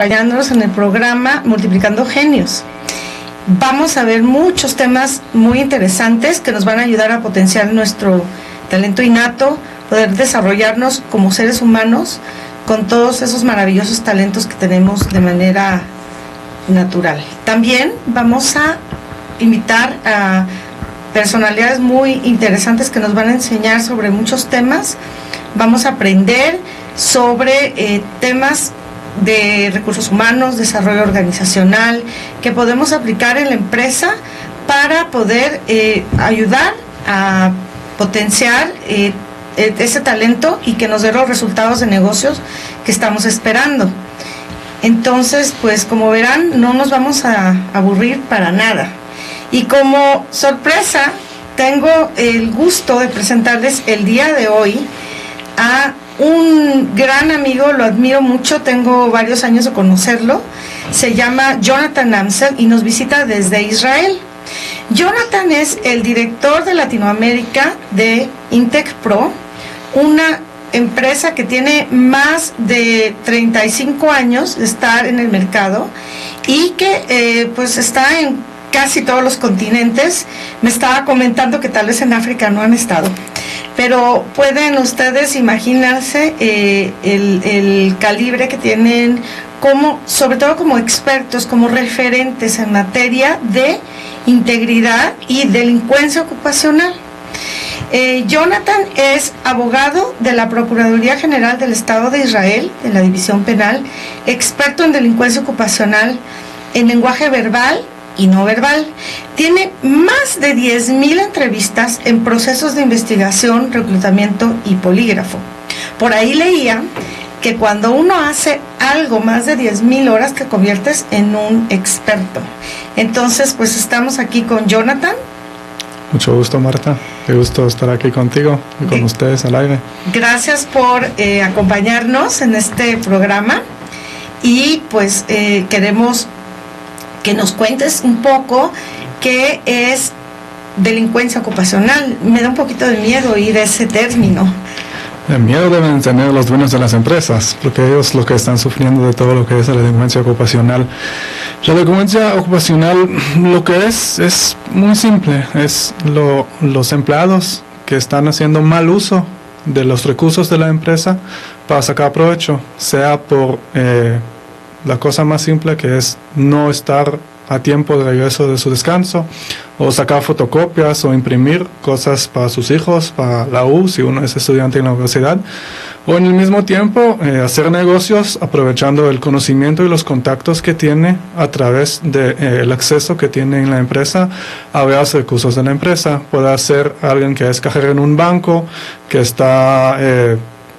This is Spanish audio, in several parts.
acompañándonos en el programa Multiplicando Genios. Vamos a ver muchos temas muy interesantes que nos van a ayudar a potenciar nuestro talento innato, poder desarrollarnos como seres humanos con todos esos maravillosos talentos que tenemos de manera natural. También vamos a invitar a personalidades muy interesantes que nos van a enseñar sobre muchos temas. Vamos a aprender sobre temas de recursos humanos, desarrollo organizacional, que podemos aplicar en la empresa para poder ayudar a potenciar ese talento y que nos dé los resultados de negocios que estamos esperando. Entonces, pues como verán, no nos vamos a aburrir para nada. Y como sorpresa, tengo el gusto de presentarles el día de hoy a un gran amigo, lo admiro mucho, tengo varios años de conocerlo. Se llama Jonathan Amsel y nos visita desde Israel. Jonathan es el director de Latinoamérica de Intec Pro, una empresa que tiene más de 35 años de estar en el mercado y que pues está en casi todos los continentes. Me estaba comentando que tal vez en África no han estado, pero pueden ustedes imaginarse el calibre que tienen, sobre todo como expertos, como referentes en materia de integridad y delincuencia ocupacional. Jonathan es abogado de la Procuraduría General del Estado de Israel, de la División Penal, experto en delincuencia ocupacional, en lenguaje verbal y no verbal. Tiene más de 10,000 entrevistas en procesos de investigación, reclutamiento y polígrafo. Por ahí leía que cuando uno hace algo más de 10,000 horas te conviertes en un experto. Entonces, pues estamos aquí con Jonathan. Mucho gusto, Marta. Qué gusto estar aquí contigo y con ustedes al aire. Gracias por acompañarnos en este programa y pues queremos que nos cuentes un poco qué es delincuencia ocupacional. Me da un poquito de miedo oír ese término. El miedo deben tener los dueños de las empresas, porque ellos los que están sufriendo de todo lo que es la delincuencia ocupacional. La delincuencia ocupacional lo que es muy simple, es los empleados que están haciendo mal uso de los recursos de la empresa para sacar provecho, sea por la cosa más simple que es no estar a tiempo de regreso de su descanso, o sacar fotocopias o imprimir cosas para sus hijos, para la U, si uno es estudiante en la universidad, o en el mismo tiempo hacer negocios aprovechando el conocimiento y los contactos que tiene a través del acceso que tiene en la empresa a varios recursos de la empresa. Puede ser alguien que es cajero en un banco, que está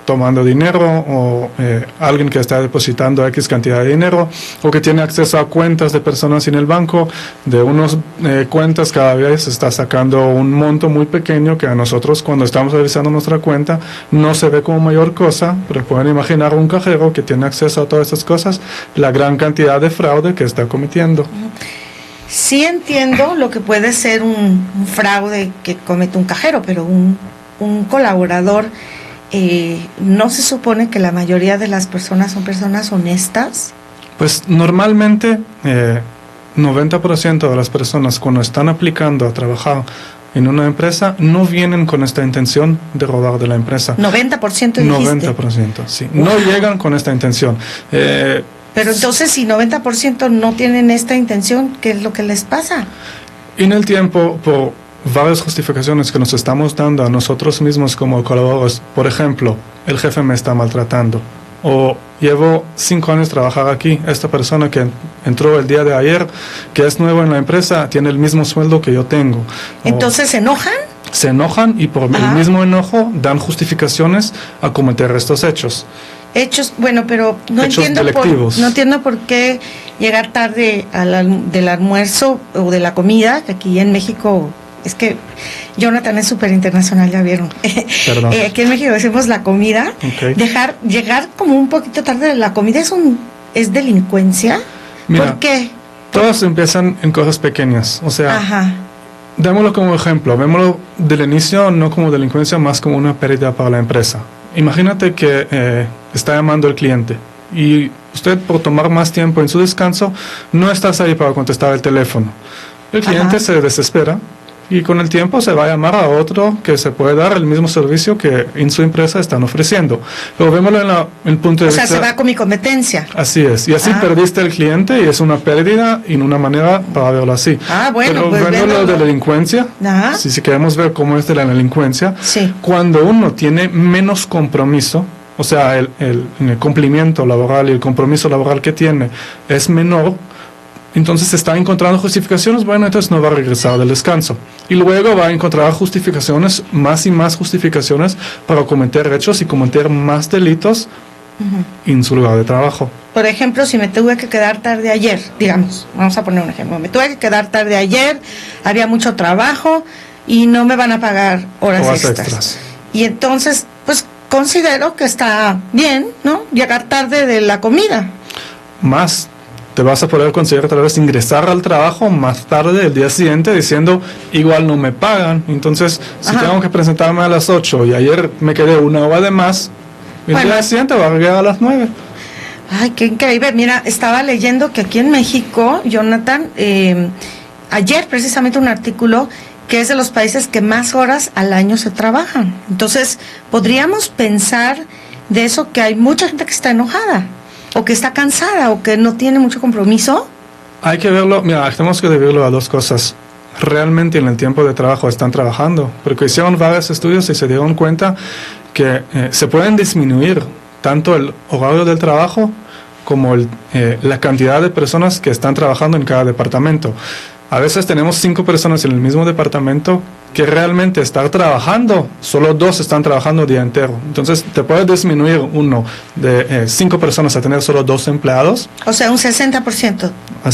tomando dinero, o alguien que está depositando X cantidad de dinero, o que tiene acceso a cuentas de personas en el banco. De unas cuentas cada vez está sacando un monto muy pequeño que a nosotros, cuando estamos revisando nuestra cuenta, no se ve como mayor cosa, pero pueden imaginar un cajero que tiene acceso a todas estas cosas, la gran cantidad de fraude que está cometiendo. Sí entiendo lo que puede ser un fraude que comete un cajero, pero un colaborador, ¿no se supone que la mayoría de las personas son personas honestas? Pues normalmente 90% de las personas cuando están aplicando a trabajar en una empresa no vienen con esta intención de robar de la empresa. 90% dijiste. 90%, sí. Wow. No llegan con esta intención. Pero entonces, si 90% no tienen esta intención, ¿qué es lo que les pasa? En el tiempo, por varias justificaciones que nos estamos dando a nosotros mismos como colaboradores. Por ejemplo, el jefe me está maltratando, o llevo 5 años trabajar aquí, esta persona que entró el día de ayer, que es nuevo en la empresa, tiene el mismo sueldo que yo tengo. ¿Entonces se enojan? Se enojan y por el mismo enojo dan justificaciones a cometer estos hechos. Bueno, pero no entiendo por qué llegar tarde del almuerzo o de la comida, que aquí en México, es que Jonathan es súper internacional, ya vieron. Aquí en México decimos la comida. Okay. Llegar como un poquito tarde de la comida es delincuencia. Mira, ¿por qué? Todos empiezan en cosas pequeñas. O sea, démoslo como ejemplo. Vémoslo del inicio no como delincuencia, más como una pérdida para la empresa. Imagínate que está llamando el cliente y usted por tomar más tiempo en su descanso, no estás ahí para contestar el teléfono. El cliente se desespera y con el tiempo se va a llamar a otro que se puede dar el mismo servicio que en su empresa están ofreciendo. Pero vémoslo en el punto de vista... O sea, se va con mi competencia. Así es. Y así perdiste el cliente y es una pérdida y una manera para verlo así. Bueno, pero vémoslo de la delincuencia. Si queremos ver cómo es de la delincuencia, cuando uno tiene menos compromiso, o sea, el cumplimiento laboral y el compromiso laboral que tiene es menor, entonces se está encontrando justificaciones, bueno, entonces no va a regresar del descanso. Y luego va a encontrar justificaciones, más y más justificaciones para cometer hechos y cometer más delitos en su lugar de trabajo. Por ejemplo, si me tuve que quedar tarde ayer, digamos, vamos a poner un ejemplo, me tuve que quedar tarde ayer, había mucho trabajo y no me van a pagar horas extras. Y entonces, pues considero que está bien, ¿no? Llegar tarde de la comida. Más te vas a poder considerar tal vez ingresar al trabajo más tarde el día siguiente diciendo igual no me pagan, entonces si tengo que presentarme a las 8 y ayer me quedé una hora de más, el día siguiente va a llegar a las 9. Ay, qué increíble. Mira, estaba leyendo que aquí en México, Jonathan, ayer precisamente un artículo que es de los países que más horas al año se trabajan. Entonces, podríamos pensar de eso, que hay mucha gente que está enojada, o que está cansada, o que no tiene mucho compromiso. Hay que verlo, mira, tenemos que dividirlo a dos cosas. Realmente en el tiempo de trabajo están trabajando, porque hicieron varios estudios y se dieron cuenta que se pueden disminuir tanto el horario del trabajo como la cantidad de personas que están trabajando en cada departamento. A veces tenemos 5 personas en el mismo departamento que realmente están trabajando, solo 2 están trabajando el día entero. Entonces te puede disminuir uno de 5 personas a tener solo 2 empleados. O sea, un 60%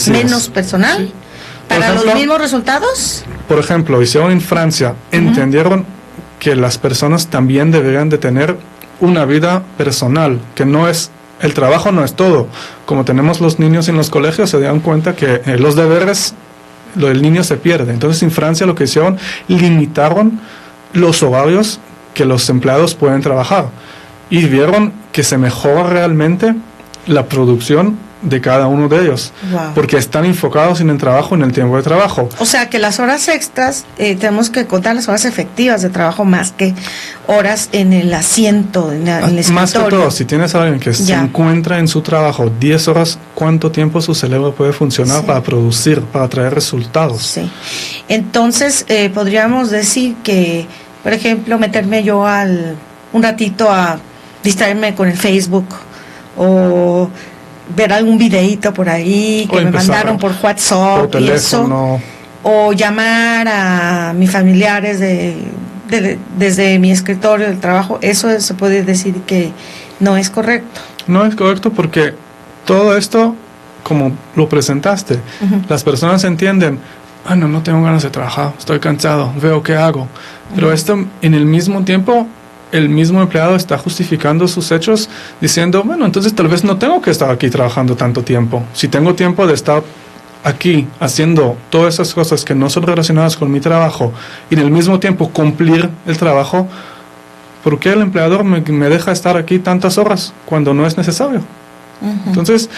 menos personal. Sí. ¿Para los mismos resultados? Por ejemplo, hicieron en Francia, entendieron que las personas también deberían de tener una vida personal, que no es, el trabajo no es todo. Como tenemos los niños en los colegios, se dan cuenta que los deberes, el niño se pierde. Entonces en Francia lo que hicieron, limitaron los horarios que los empleados pueden trabajar y vieron que se mejora realmente la producción de cada uno de ellos, porque están enfocados en el trabajo, en el tiempo de trabajo. O sea que las horas extras, tenemos que contar las horas efectivas de trabajo más que horas en el asiento, en el escritorio. Más que todo, si tienes a alguien que se encuentra en su trabajo 10 horas, ¿cuánto tiempo su cerebro puede funcionar para producir, para traer resultados? Sí. Entonces, podríamos decir que, por ejemplo, meterme yo un ratito a distraerme con el Facebook, o ver algún videíto por ahí que me mandaron por WhatsApp, por teléfono, o llamar a mis familiares desde mi escritorio del trabajo. Eso se puede decir que no es correcto. No es correcto porque todo esto, como lo presentaste, las personas entienden, no tengo ganas de trabajar, estoy cansado, veo qué hago. Pero esto en el mismo tiempo, el mismo empleado está justificando sus hechos diciendo, bueno, entonces tal vez no tengo que estar aquí trabajando tanto tiempo. Si tengo tiempo de estar aquí haciendo todas esas cosas que no son relacionadas con mi trabajo y en el mismo tiempo cumplir el trabajo, ¿por qué el empleador me deja estar aquí tantas horas cuando no es necesario? Entonces,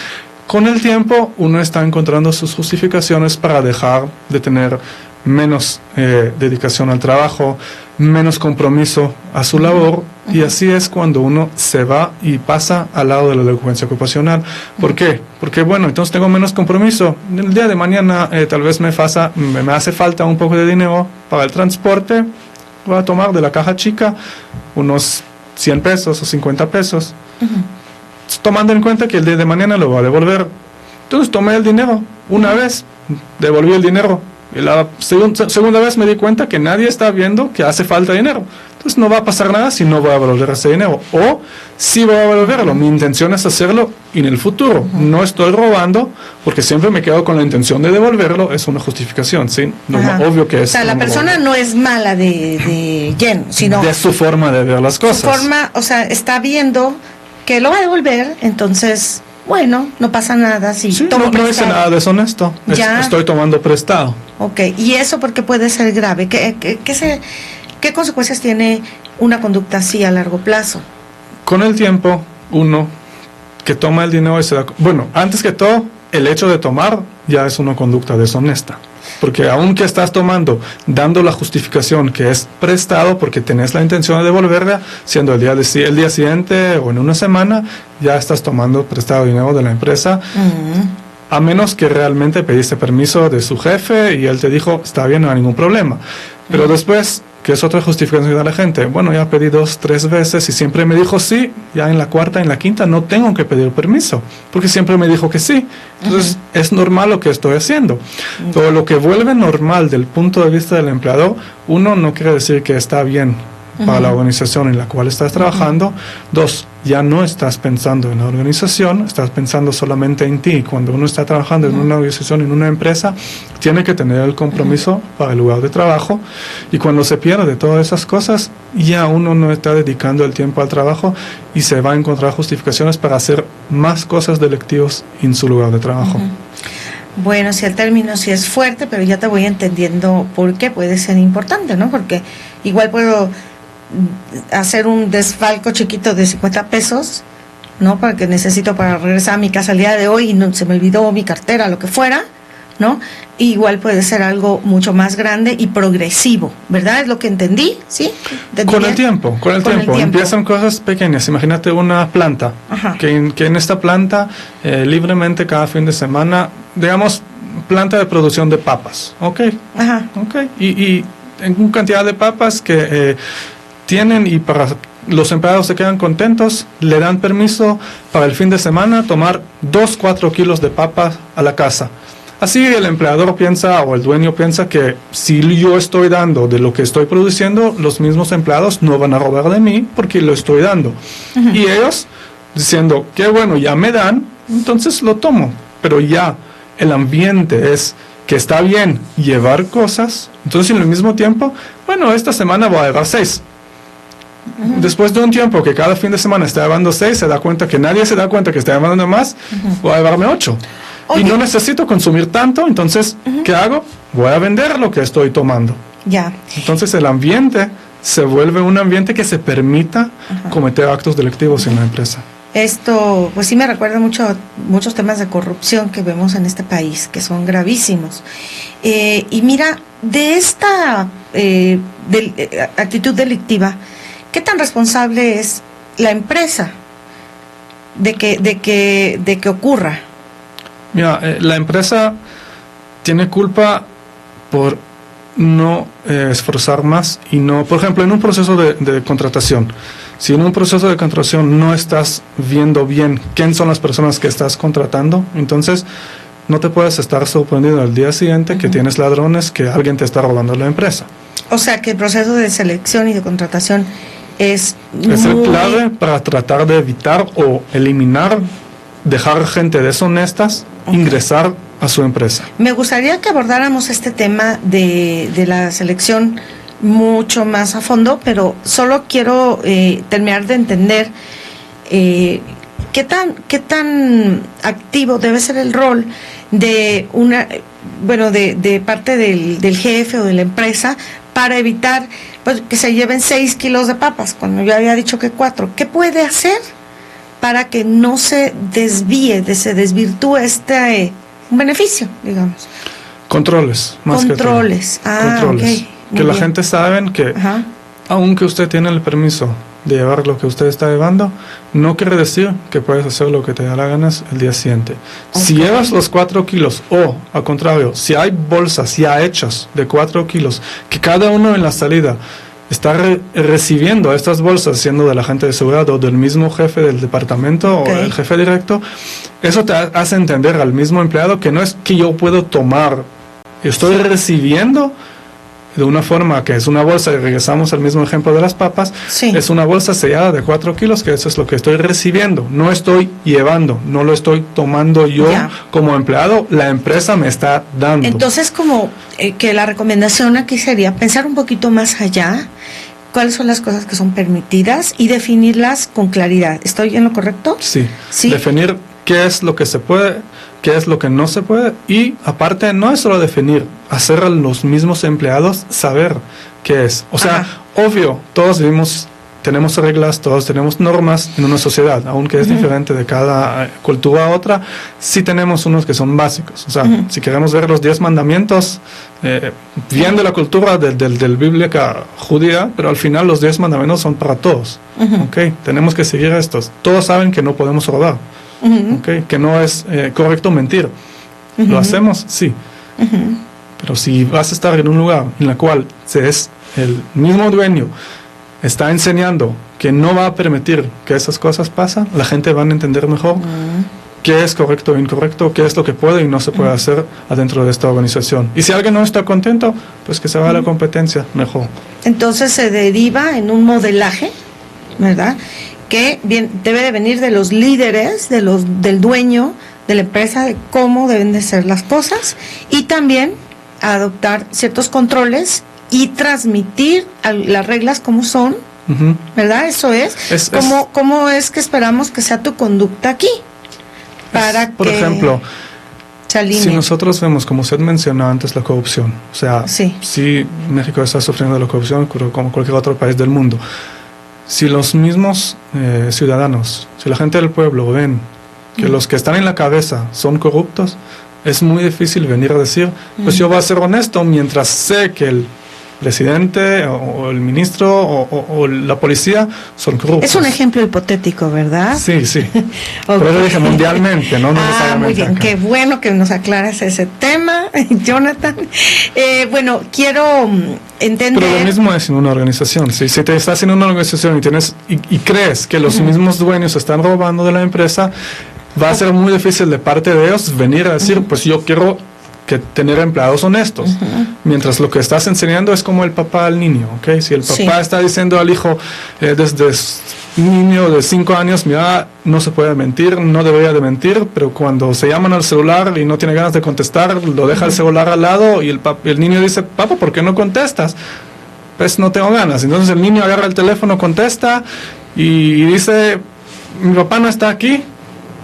con el tiempo uno está encontrando sus justificaciones para dejar de tener menos dedicación al trabajo, menos compromiso a su labor, y así es cuando uno se va y pasa al lado de la delincuencia ocupacional. ¿Por qué? Porque bueno, entonces tengo menos compromiso. El día de mañana tal vez me hace falta un poco de dinero para el transporte, voy a tomar de la caja chica unos 100 pesos o 50 pesos, tomando en cuenta que el día de mañana lo voy a devolver. Entonces tomé el dinero una vez, devolví el dinero. Y la segunda vez me di cuenta que nadie está viendo que hace falta dinero. Entonces no va a pasar nada si no voy a devolver ese dinero. O si voy a devolverlo. Mi intención es hacerlo en el futuro. No estoy robando porque siempre me quedo con la intención de devolverlo. Es una justificación, ¿sí? Obvio que es. O sea, la persona no es mala de lleno, sino de su forma de ver las cosas. Su forma, o sea, está viendo que lo va a devolver, entonces, bueno, no pasa nada. Si sí, no hice nada deshonesto. Estoy tomando prestado. Ok, ¿y eso por qué puede ser grave? ¿Qué consecuencias tiene una conducta así a largo plazo? Con el tiempo, uno que toma el dinero y se da... Bueno, antes que todo, el hecho de tomar ya es una conducta deshonesta. Porque aunque estás tomando, dando la justificación que es prestado porque tenés la intención de devolverla, siendo el día siguiente o en una semana, ya estás tomando prestado dinero de la empresa. A menos que realmente pediste permiso de su jefe y él te dijo, está bien, no hay ningún problema. Pero después, que es otra justificación de la gente, bueno, ya pedí 2, 3 veces y siempre me dijo sí, ya en la cuarta, en la quinta no tengo que pedir permiso, porque siempre me dijo que sí. Entonces, es normal lo que estoy haciendo. Pero lo que vuelve normal del punto de vista del empleador, uno, no quiere decir que está bien para la organización en la cual estás trabajando. 2, ya no estás pensando en la organización, estás pensando solamente en ti. Cuando uno está trabajando en una organización, en una empresa, tiene que tener el compromiso para el lugar de trabajo, y cuando se pierde todas esas cosas, ya uno no está dedicando el tiempo al trabajo y se va a encontrar justificaciones para hacer más cosas delictivas en su lugar de trabajo. Bueno, si el término sí es fuerte, pero ya te voy entendiendo por qué puede ser importante, ¿no? Porque igual puedo hacer un desfalco chiquito de 50 pesos, ¿no? Porque necesito para regresar a mi casa el día de hoy y no, se me olvidó mi cartera, lo que fuera, ¿no? Igual puede ser algo mucho más grande y progresivo, ¿verdad? Es lo que entendí, ¿sí? Con el tiempo. Empiezan cosas pequeñas. Imagínate una planta, que en esta planta libremente cada fin de semana, digamos, planta de producción de papas, ¿ok? Y en una cantidad de papas que tienen, y para los empleados se quedan contentos, le dan permiso para el fin de semana tomar 2-4 kilos de papas a la casa. Así el empleador piensa, o el dueño piensa, que si yo estoy dando de lo que estoy produciendo, los mismos empleados no van a robar de mí porque lo estoy dando. Y ellos diciendo, qué bueno, ya me dan, entonces lo tomo. Pero ya el ambiente es que está bien llevar cosas, entonces en el mismo tiempo, bueno, esta semana voy a llevar 6. Después de un tiempo que cada fin de semana está llevando 6, se da cuenta que nadie se da cuenta que está llevando más, voy a llevarme 8. Y no necesito consumir tanto, entonces, ¿qué hago? Voy a vender lo que estoy tomando. Ya. Entonces el ambiente se vuelve un ambiente que se permita cometer actos delictivos en la empresa. Esto, pues sí me recuerda muchos temas de corrupción que vemos en este país, que son gravísimos. Y mira, de esta actitud delictiva, ¿qué tan responsable es la empresa de que ocurra? Mira, la empresa tiene culpa por no esforzar más y no, por ejemplo, en un proceso de contratación. Si en un proceso de contratación no estás viendo bien quién son las personas que estás contratando, entonces no te puedes estar sorprendido al día siguiente que tienes ladrones, que alguien te está robando la empresa. O sea que el proceso de selección y de contratación es el clave para tratar de evitar o eliminar, dejar gente deshonestas ingresar a su empresa. Me gustaría que abordáramos este tema de la selección mucho más a fondo, pero solo quiero terminar de entender qué tan activo debe ser el rol de de parte del jefe o de la empresa para evitar pues, que se lleven 6 kilos de papas, cuando yo había dicho que 4. ¿Qué puede hacer para que no se desvirtúe un beneficio, digamos? Controles, más Controles. Controles. Okay. Que la gente sabe que aunque usted tiene el permiso de llevar lo que usted está llevando, no quiere decir que puedes hacer lo que te da la gana el día siguiente. Si llevas los 4 kilos, o al contrario, si hay bolsas ya hechas de 4 kilos, que cada uno en la salida está recibiendo estas bolsas, siendo del agente de seguridad o del mismo jefe del departamento o el jefe directo, eso te hace entender al mismo empleado que no es que yo puedo tomar, estoy recibiendo de una forma que es una bolsa, y regresamos al mismo ejemplo de las papas, es una bolsa sellada de 4 kilos, que eso es lo que estoy recibiendo, no estoy llevando, no lo estoy tomando yo como empleado, la empresa me está dando. Entonces, como que la recomendación aquí sería pensar un poquito más allá, cuáles son las cosas que son permitidas y definirlas con claridad. ¿Estoy en lo correcto? Sí. Definir qué es lo que se puede, qué es lo que no se puede, y aparte no es solo definir, hacer a los mismos empleados saber qué es. O sea, obvio, todos vivimos tenemos reglas, todos tenemos normas en una sociedad, aunque es diferente de cada cultura a otra, sí tenemos unos que son básicos. O sea, si queremos ver los 10 mandamientos, bien de la cultura del bíblica judía, pero al final los 10 mandamientos son para todos. ¿Okay? Tenemos que seguir estos. Todos saben que no podemos robar, ¿okay? Que no es correcto mentir. ¿Lo hacemos? Sí. Pero si vas a estar en un lugar en el cual es el mismo dueño está enseñando que no va a permitir que esas cosas pasen, la gente va a entender mejor qué es correcto e incorrecto, qué es lo que puede y no se puede hacer adentro de esta organización. Y si alguien no está contento, pues que se vaya a la competencia, mejor. Entonces se deriva en un modelaje, ¿verdad? Que debe de venir de los líderes, del dueño de la empresa, de cómo deben de ser las cosas, y también adoptar ciertos controles y transmitir las reglas como son, ¿verdad? Eso es. ¿Cómo es que esperamos que sea tu conducta aquí? Para por que ejemplo, se alinee. si nosotros vemos, como usted mencionó antes, la corrupción, o sea, si México está sufriendo de la corrupción como cualquier otro país del mundo, si los mismos ciudadanos, si la gente del pueblo ven que los que están en la cabeza son corruptos, es muy difícil venir a decir, pues yo voy a ser honesto mientras sé que el presidente o el ministro o la policía son corruptos. Es un ejemplo hipotético, ¿verdad? Sí, sí. Okay. Pero lo dije mundialmente, no necesariamente. Muy bien, acá. Qué bueno que nos aclaras ese tema, Jonathan. Bueno, quiero entender. Pero lo mismo es en una organización. Si te estás en una organización y crees que los mismos dueños están robando de la empresa, va a ser muy difícil de parte de ellos venir a decir, pues yo quiero tener empleados honestos, mientras lo que estás enseñando es como el papá al niño, ¿okay? Si el papá está diciendo al hijo desde niño de 5 años, mira, no se puede mentir, no debería de mentir, pero cuando se llaman al celular y no tiene ganas de contestar, lo deja el celular al lado y el niño dice, papá, ¿por qué no contestas? Pues no tengo ganas. Entonces el niño agarra el teléfono, contesta y dice, mi papá no está aquí.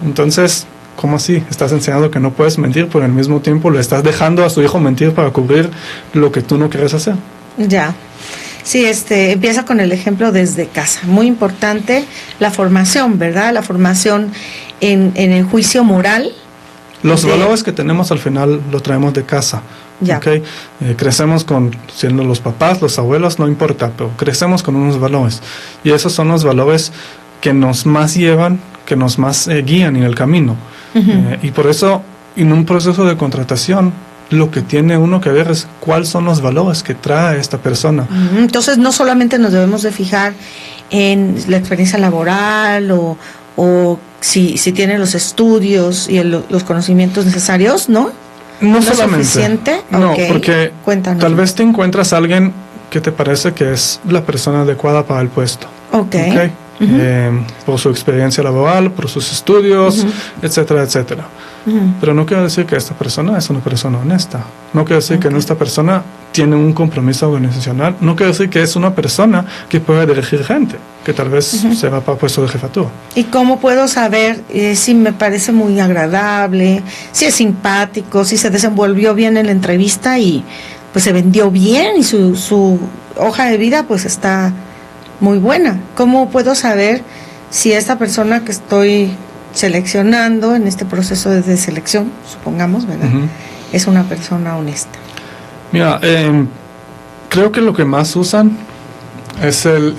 Entonces, ¿cómo así? Estás enseñando que no puedes mentir, pero al mismo tiempo le estás dejando a su hijo mentir para cubrir lo que tú no quieres hacer. Ya. Sí, empieza con el ejemplo desde casa. Muy importante la formación, ¿verdad? La formación en el juicio moral. Los valores que tenemos al final lo traemos de casa. Ya. ¿Okay? Crecemos siendo los papás, los abuelos, no importa, pero crecemos con unos valores. Y esos son los valores que nos más llevan, que nos más guían en el camino. Y por eso, en un proceso de contratación, lo que tiene uno que ver es cuáles son los valores que trae esta persona. Entonces, no solamente nos debemos de fijar en la experiencia laboral o si tiene los estudios y los conocimientos necesarios, ¿no? No es solamente. Suficiente? No, okay. Porque Cuéntanos. Tal vez te encuentras a alguien que te parece que es la persona adecuada para el puesto. Okay. Por su experiencia laboral, por sus estudios, etcétera, etcétera. Pero no quiero decir que esta persona es una persona honesta. No quiero decir que esta persona tiene un compromiso organizacional. No quiero decir que es una persona que puede dirigir gente, que tal vez se va para puesto de jefatura. ¿Y cómo puedo saber si me parece muy agradable, si es simpático, si se desenvolvió bien en la entrevista y pues se vendió bien y su hoja de vida pues está muy buena? ¿Cómo puedo saber si esta persona que estoy seleccionando en este proceso de selección, supongamos, ¿verdad? Es una persona honesta? Mira, creo que lo que más usan es el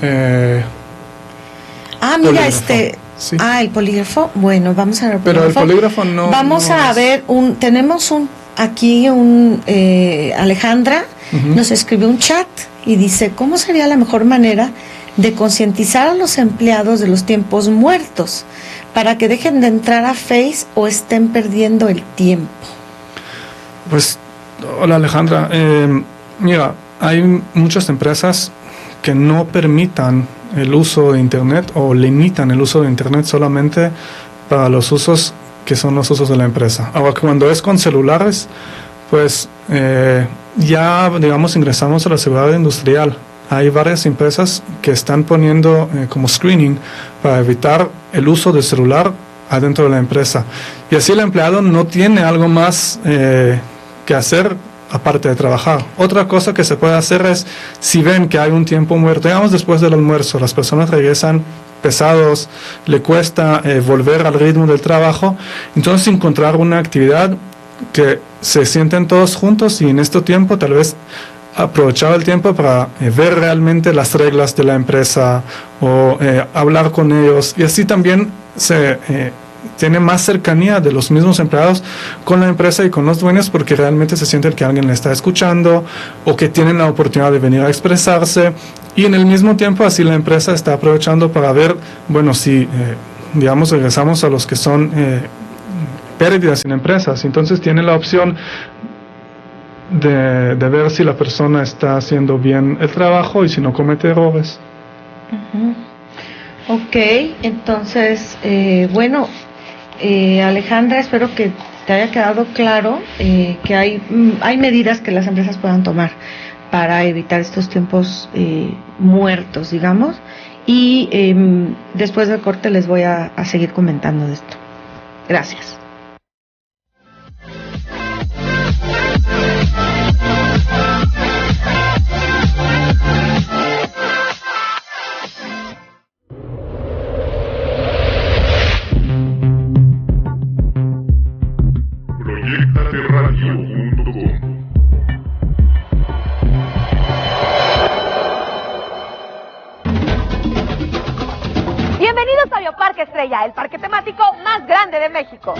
polígrafo. Sí. El polígrafo. Bueno, vamos a ver el polígrafo. Pero el polígrafo no. Vamos a ver tenemos aquí Alejandra nos escribió un chat y dice, ¿cómo sería la mejor manera de concientizar a los empleados de los tiempos muertos para que dejen de entrar a Face o estén perdiendo el tiempo? Pues, hola Alejandra, mira, hay muchas empresas que no permitan el uso de Internet o limitan el uso de Internet solamente para los usos que son los usos de la empresa. Ahora, cuando es con celulares, pues ya, digamos, ingresamos a la seguridad industrial. Hay varias empresas que están poniendo como screening para evitar el uso del celular adentro de la empresa. Y así el empleado no tiene algo más que hacer aparte de trabajar. Otra cosa que se puede hacer es, si ven que hay un tiempo muerto, digamos después del almuerzo, las personas regresan pesados, le cuesta volver al ritmo del trabajo, entonces encontrar una actividad que se sienten todos juntos y en este tiempo tal vez aprovechar el tiempo para ver realmente las reglas de la empresa o hablar con ellos, y así también se tiene más cercanía de los mismos empleados con la empresa y con los dueños, porque realmente se sienten que alguien le está escuchando o que tienen la oportunidad de venir a expresarse, y en el mismo tiempo así la empresa está aprovechando para ver, bueno, si digamos regresamos a los que son pérdidas en empresas, entonces tiene la opción de ver si la persona está haciendo bien el trabajo y si no comete errores. Ok, entonces, bueno, Alejandra, espero que te haya quedado claro que hay medidas que las empresas puedan tomar para evitar estos tiempos muertos, digamos, y después del corte les voy a seguir comentando de esto. Gracias. Bienvenidos a Bioparque Estrella, el parque temático más grande de México.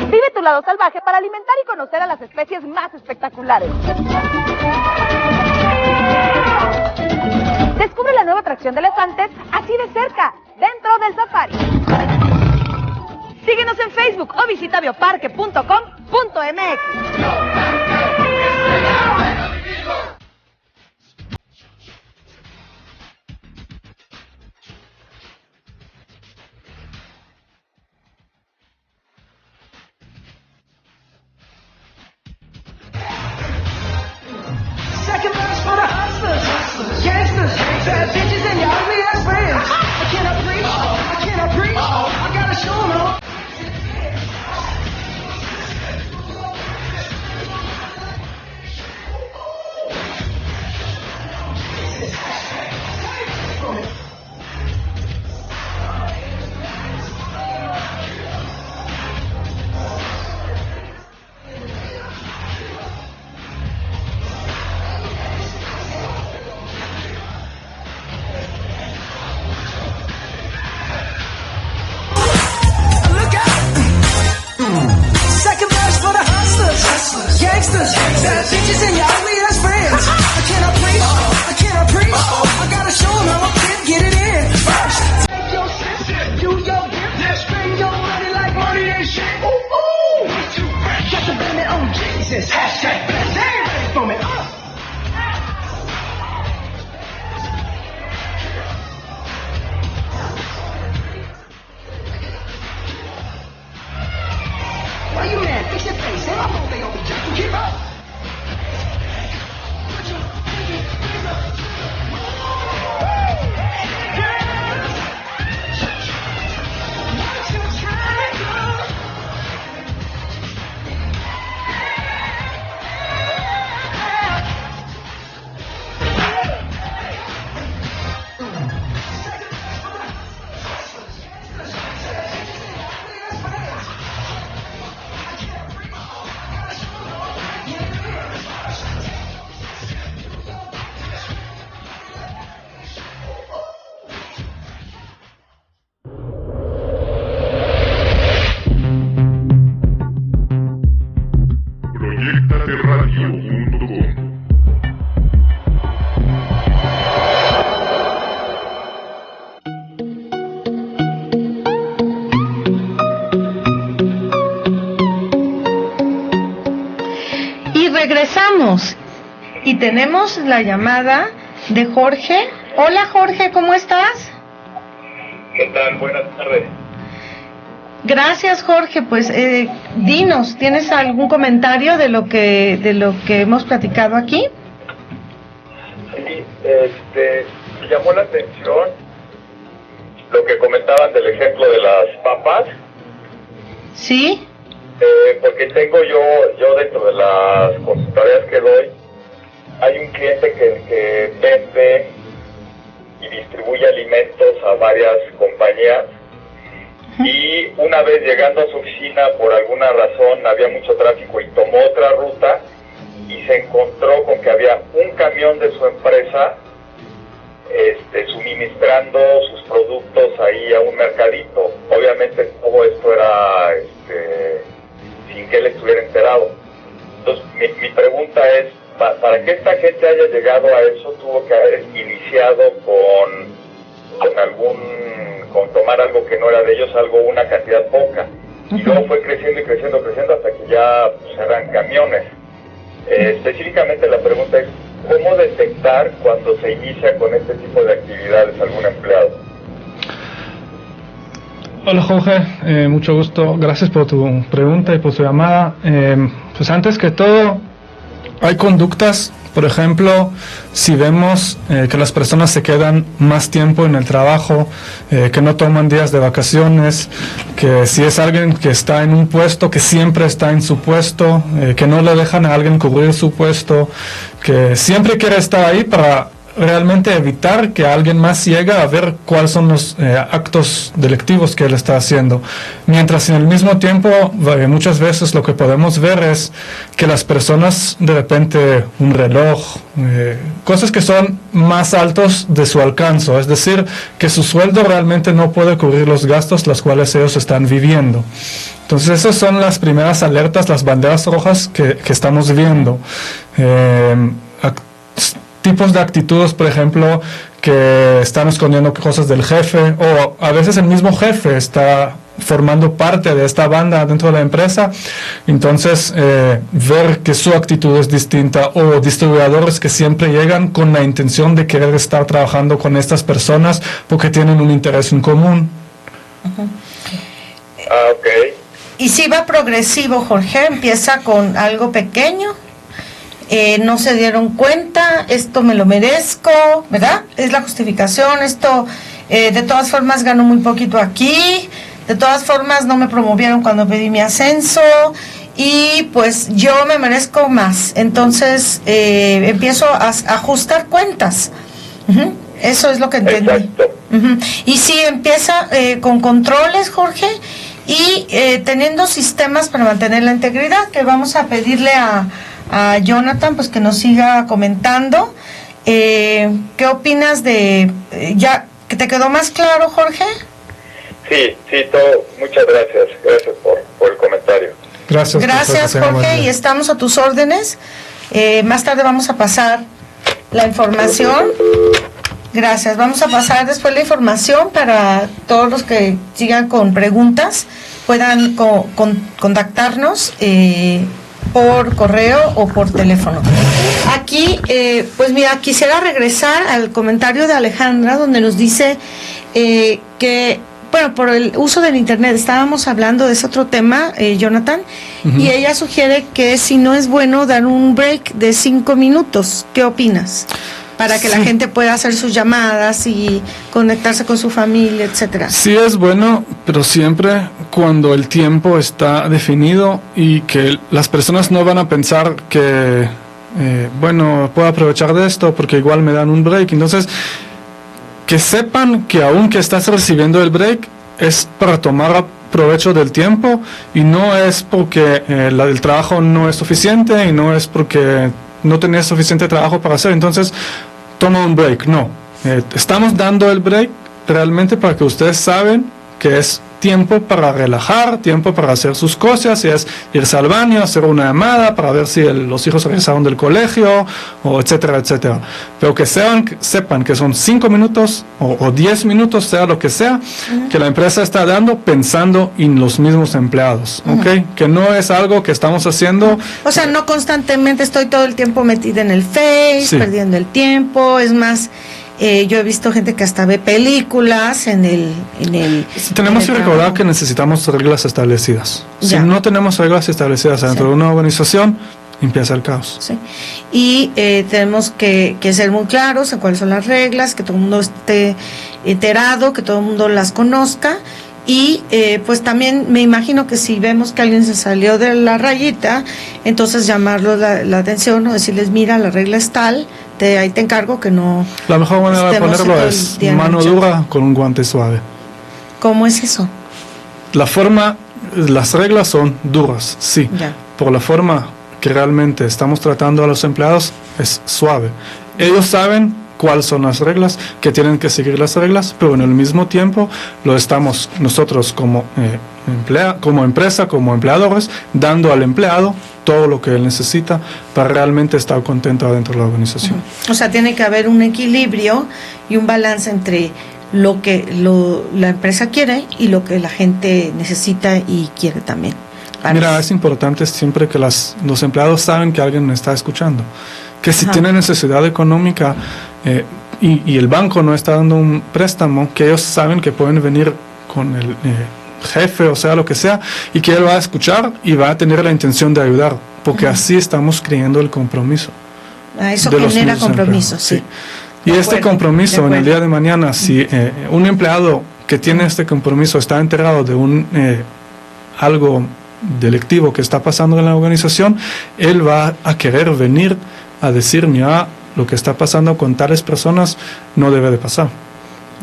Vive tu lado salvaje para alimentar y conocer a las especies más espectaculares. Descubre la nueva atracción de elefantes así de cerca, dentro del safari. Síguenos en Facebook o visita bioparque.com.mx. Regresamos y tenemos la llamada de Jorge. Hola Jorge, ¿cómo estás? ¿Qué tal? Buenas tardes. Gracias Jorge, pues dinos, ¿tienes algún comentario de lo que hemos platicado aquí? Sí, me llamó la atención lo que comentaban del ejemplo de las papas. Sí. Porque tengo yo dentro de las consultorías que doy, hay un cliente que vende y distribuye alimentos a varias compañías, y una vez llegando a su oficina, por alguna razón había mucho tráfico y tomó otra ruta y se encontró con que había un camión de su empresa suministrando sus productos ahí a un mercadito. Obviamente todo esto era sin que él estuviera enterado. Entonces mi pregunta es, para que esta gente haya llegado a eso, tuvo que haber iniciado con tomar algo que no era de ellos, una cantidad poca, y luego fue creciendo hasta que ya eran camiones. Específicamente la pregunta es, ¿cómo detectar cuando se inicia con este tipo de actividades algún empleado? Hola Jorge, mucho gusto, gracias por tu pregunta y por tu llamada. Pues antes que todo, hay conductas, por ejemplo, si vemos que las personas se quedan más tiempo en el trabajo, que no toman días de vacaciones, que si es alguien que está en un puesto, que siempre está en su puesto, que no le dejan a alguien cubrir su puesto, que siempre quiere estar ahí para realmente evitar que alguien más llegue a ver cuáles son los actos delictivos que él está haciendo. Mientras en el mismo tiempo, muchas veces lo que podemos ver es que las personas, de repente, un reloj, cosas que son más altos de su alcance, es decir, que su sueldo realmente no puede cubrir los gastos los cuales ellos están viviendo. Entonces esas son las primeras alertas, las banderas rojas que estamos viendo. Tipos de actitudes, por ejemplo, que están escondiendo cosas del jefe, o a veces el mismo jefe está formando parte de esta banda dentro de la empresa. Entonces ver que su actitud es distinta, o distribuidores que siempre llegan con la intención de querer estar trabajando con estas personas porque tienen un interés en común. Ok. Y si va progresivo, Jorge, empieza con algo pequeño. No se dieron cuenta, esto me lo merezco, ¿verdad? Es la justificación, esto de todas formas gano muy poquito aquí, de todas formas no me promovieron cuando pedí mi ascenso, y pues yo me merezco más. Entonces empiezo a ajustar cuentas. Eso es lo que entendí. Exacto. Y sí, empieza con controles, Jorge, y teniendo sistemas para mantener la integridad, que vamos a pedirle a Jonathan pues que nos siga comentando. ¿Qué opinas de ya que te quedó más claro, Jorge? Sí, todo. Muchas gracias por el comentario. Gracias, Jorge, y estamos a tus órdenes. Más tarde vamos a pasar la información. Gracias, vamos a pasar después la información para todos los que sigan con preguntas, puedan contactarnos por correo o por teléfono. Aquí, pues mira, quisiera regresar al comentario de Alejandra, donde nos dice que, bueno, por el uso del internet, estábamos hablando de ese otro tema, Jonathan, y ella sugiere que si no es bueno dar un break de 5 minutos. ¿Qué opinas? Para que la gente pueda hacer sus llamadas y conectarse con su familia, etcétera. Sí es bueno, pero siempre cuando el tiempo está definido y que las personas no van a pensar que, bueno, puedo aprovechar de esto porque igual me dan un break. Entonces, que sepan que aunque estás recibiendo el break, es para tomar provecho del tiempo, y no es porque el trabajo no es suficiente, y no es porque no tenés suficiente trabajo para hacer, entonces toma un break. No, estamos dando el break realmente para que ustedes saben que es tiempo para relajar, tiempo para hacer sus cosas, si es irse al baño, hacer una llamada para ver si los hijos regresaron del colegio, o etcétera, etcétera. Pero que sepan que son 5 minutos o 10 minutos, sea lo que sea, que la empresa está dando pensando en los mismos empleados, ¿ok? Que no es algo que estamos haciendo. O sea, no constantemente estoy todo el tiempo metida en el Face, perdiendo el tiempo, es más... yo he visto gente que hasta ve películas en el tenemos que recordar que necesitamos reglas establecidas. Ya. Si no tenemos reglas establecidas dentro de una organización, empieza el caos. Sí. Y tenemos que ser muy claros en cuáles son las reglas, que todo el mundo esté enterado, que todo el mundo las conozca, Y pues también me imagino que si vemos que alguien se salió de la rayita, entonces llamarlo la atención o decirles, mira, la regla es tal, ahí te encargo que no... La mejor manera de estemos ponerlo todo el es día mano luchando. dura con un guante suave. ¿Cómo es eso? Las reglas son duras, sí. Ya. Por la forma que realmente estamos tratando a los empleados es suave. Ellos saben cuáles son las reglas, que tienen que seguir las reglas, pero en el mismo tiempo lo estamos nosotros como empresa, como empleadores, dando al empleado todo lo que él necesita para realmente estar contento dentro de la organización. O sea, tiene que haber un equilibrio y un balance entre lo que la empresa quiere y lo que la gente necesita y quiere también. Mira, es importante siempre que los empleados saben que alguien está escuchando, que si Ajá. tienen necesidad económica y el banco no está dando un préstamo, que ellos saben que pueden venir con el jefe, o sea, lo que sea, y que él va a escuchar y va a tener la intención de ayudar, porque así estamos creando el compromiso. Eso de los genera mismos compromiso, empleados, sí. Y De este acuerdo, compromiso de en el acuerdo. día de mañana, si un empleado que tiene este compromiso está enterado de algo delictivo que está pasando en la organización, él va a querer venir a decir, mira, lo que está pasando con tales personas no debe de pasar.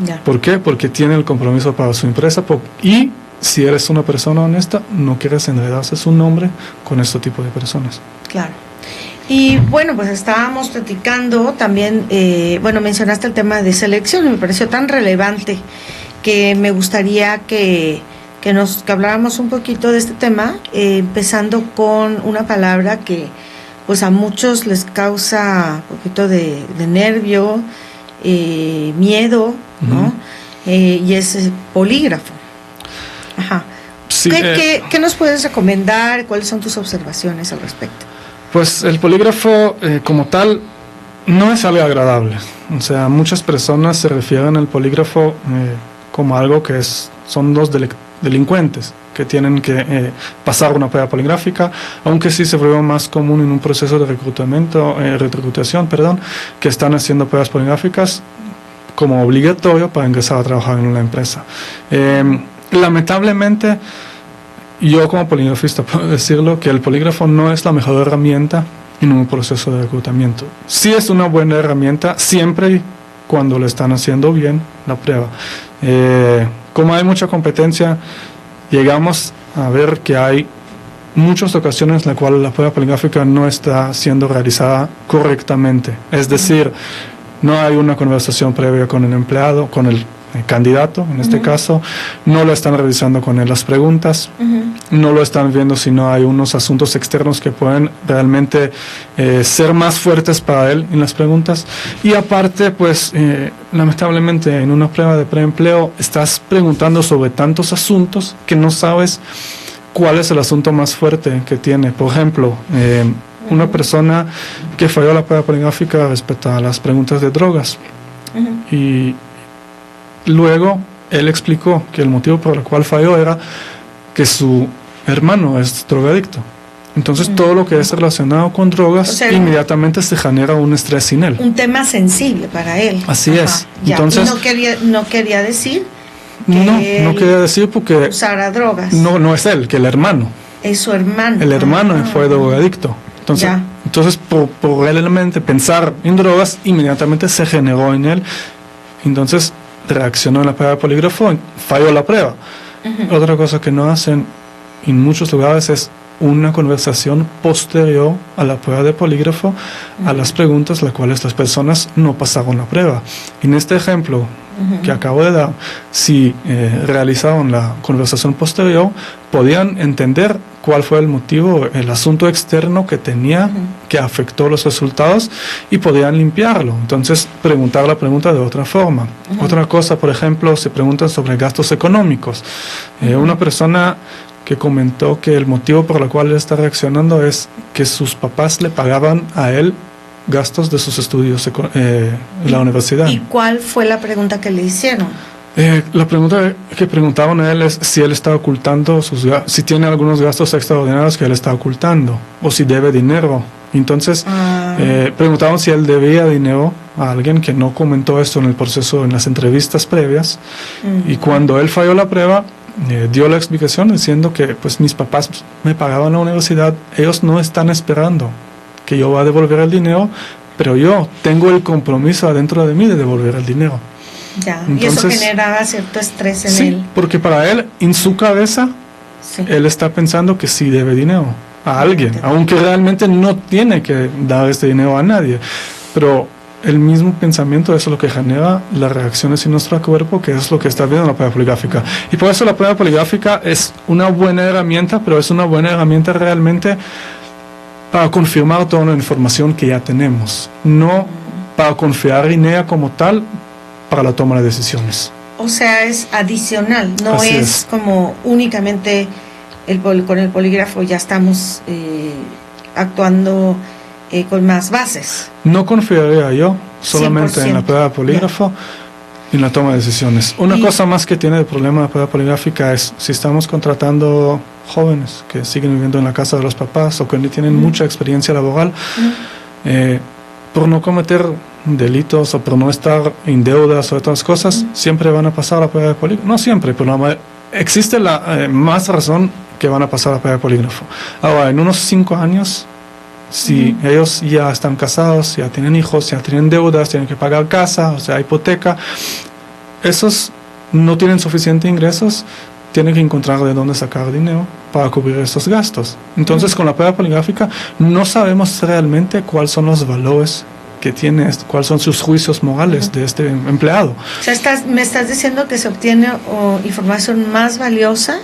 Ya. ¿Por qué? Porque tiene el compromiso para su empresa y si eres una persona honesta, no quieres enredarse su nombre con este tipo de personas. Claro. Y bueno, pues estábamos platicando también, mencionaste el tema de selección y me pareció tan relevante que me gustaría que habláramos un poquito de este tema, empezando con una palabra que pues a muchos les causa un poquito de nervio, miedo, ¿no? Y es polígrafo. Ajá. Sí, ¿Qué nos puedes recomendar? ¿Cuáles son tus observaciones al respecto? Pues el polígrafo como tal no es algo agradable. O sea, muchas personas se refieren al polígrafo como algo que son dos delincuentes que tienen que pasar una prueba poligráfica, aunque sí se vuelve más común en un proceso de reclutación, que están haciendo pruebas poligráficas como obligatorio para ingresar a trabajar en una empresa. Lamentablemente, yo como poligrafista puedo decirlo, que el polígrafo no es la mejor herramienta en un proceso de reclutamiento. Sí es una buena herramienta siempre y cuando le están haciendo bien la prueba. Como hay mucha competencia, llegamos a ver que hay muchas ocasiones en las cuales la prueba poligráfica no está siendo realizada correctamente. Es decir, no hay una conversación previa con el empleado, con el candidato, en este caso, no lo están revisando con él las preguntas, no lo están viendo si no hay unos asuntos externos que pueden realmente ser más fuertes para él en las preguntas. Y aparte, pues, lamentablemente en una prueba de preempleo estás preguntando sobre tantos asuntos que no sabes cuál es el asunto más fuerte que tiene. Por ejemplo, una persona que falló la prueba poligráfica respecto a las preguntas de drogas. Y luego él explicó que el motivo por el cual falló era que su hermano es drogadicto. Entonces todo lo que es relacionado con drogas, O sea, inmediatamente se genera un estrés en él. Un tema sensible para él. Así es. Ya. Entonces, Y no quería decir no él quería decir porque usara drogas. no es él, que el hermano. Es su hermano. El hermano fue drogadicto. Entonces por realmente pensar en drogas, inmediatamente se generó en él. Entonces reaccionó en la prueba de polígrafo, falló la prueba. Otra cosa que no hacen en muchos lugares es una conversación posterior a la prueba de polígrafo, a las preguntas las cuales las personas no pasaron la prueba. En este ejemplo que acabo de dar, si realizaron la conversación posterior, podían entender cuál fue el motivo, el asunto externo que tenía, que afectó los resultados, y podían limpiarlo. Entonces, preguntar la pregunta de otra forma. Otra cosa, por ejemplo, se preguntan sobre gastos económicos. Una persona que comentó que el motivo por el cual él está reaccionando es que sus papás le pagaban a él gastos de sus estudios en la universidad. ¿Y cuál fue la pregunta que le hicieron? La pregunta que preguntaban a él es si él está ocultando si tiene algunos gastos extraordinarios que él está ocultando, o si debe dinero. Entonces preguntaban si él debía dinero a alguien que no comentó esto en el proceso, en las entrevistas previas. Y cuando él falló la prueba, dio la explicación diciendo que pues mis papás me pagaban la universidad, ellos no están esperando que yo va a devolver el dinero, pero yo tengo el compromiso adentro de mí de devolver el dinero. Ya, Entonces, y eso generaba cierto estrés en sí, él. porque para él, en su cabeza, Sí. él está pensando que sí debe dinero a alguien, aunque realmente no tiene que dar este dinero a nadie. Pero el mismo pensamiento es lo que genera las reacciones en nuestro cuerpo, que es lo que está viendo la prueba poligráfica. Y por eso la prueba poligráfica es una buena herramienta, pero es una buena herramienta realmente para confirmar toda la información que ya tenemos, no para confiar en ella como tal para la toma de decisiones. O sea, es adicional, no Así es es. como únicamente con el polígrafo ya estamos actuando con más bases. No confiaría yo solamente en la 100%. prueba polígrafo y en la toma de decisiones. Una Y- cosa más que tiene el problema de la prueba poligráfica es si estamos contratando jóvenes que siguen viviendo en la casa de los papás o que no tienen mucha experiencia laboral, por no cometer delitos o por no estar en deudas o otras cosas, siempre van a pasar la prueba de polígrafo. No siempre, pero existe la más razón que van a pasar la prueba de polígrafo. Ahora, en unos 5 años, si ellos ya están casados, ya tienen hijos, ya tienen deudas, tienen que pagar casa, o sea, hipoteca, esos no tienen suficientes ingresos, tienen que encontrar de dónde sacar dinero para cubrir esos gastos. Entonces, con la prueba poligráfica no sabemos realmente cuáles son los valores que tiene, cuáles son sus juicios morales de este empleado. O sea, me estás diciendo que se obtiene información más valiosa